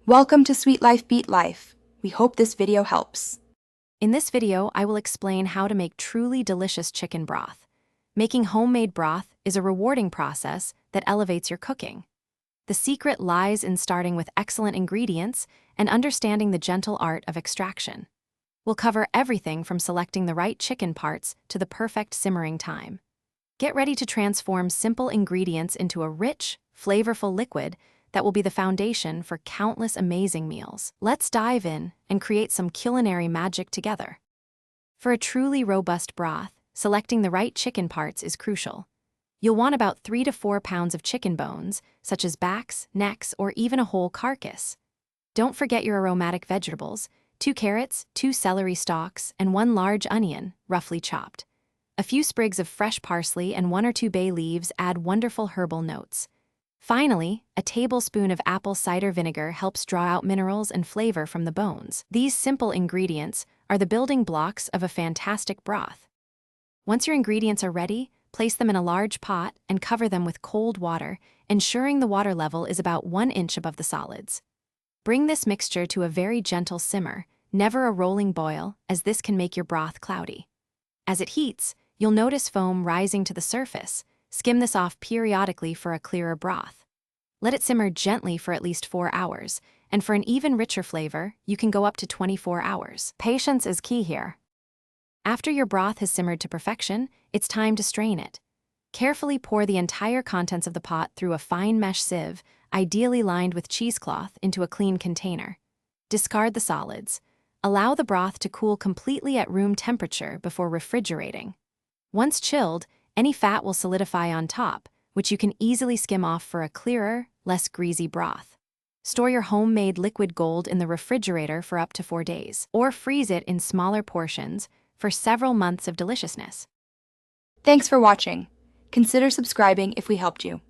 Welcome to Sweet Life Beat Life. We hope this video helps. In this video, I will explain how to make truly delicious chicken broth. Making homemade broth is a rewarding process that elevates your cooking. The secret lies in starting with excellent ingredients and understanding the gentle art of extraction. We'll cover everything from selecting the right chicken parts to the perfect simmering time. Get ready to transform simple ingredients into a rich, flavorful liquid that will be the foundation for countless amazing meals. Let's dive in and create some culinary magic together. For a truly robust broth, selecting the right chicken parts is crucial. You'll want about 3 to 4 pounds of chicken bones, such as backs, necks, or even a whole carcass. Don't forget your aromatic vegetables: 2 carrots, 2 celery stalks, and 1 large onion, roughly chopped. A few sprigs of fresh parsley and 1 or 2 bay leaves add wonderful herbal notes. Finally, a tablespoon of apple cider vinegar helps draw out minerals and flavor from the bones. These simple ingredients are the building blocks of a fantastic broth. Once your ingredients are ready, place them in a large pot and cover them with cold water, ensuring the water level is about 1 inch above the solids. Bring this mixture to a very gentle simmer, never a rolling boil, as this can make your broth cloudy. As it heats, you'll notice foam rising to the surface. Skim this off periodically for a clearer broth. Let it simmer gently for at least 4 hours, and for an even richer flavor, you can go up to 24 hours. Patience is key here. After your broth has simmered to perfection, it's time to strain it. Carefully pour the entire contents of the pot through a fine mesh sieve, ideally lined with cheesecloth, into a clean container. Discard the solids. Allow the broth to cool completely at room temperature before refrigerating. Once chilled, any fat will solidify on top, which you can easily skim off for a clearer, less greasy broth. Store your homemade liquid gold in the refrigerator for up to 4 days, or freeze it in smaller portions for several months of deliciousness. Thanks for watching. Consider subscribing if we helped you.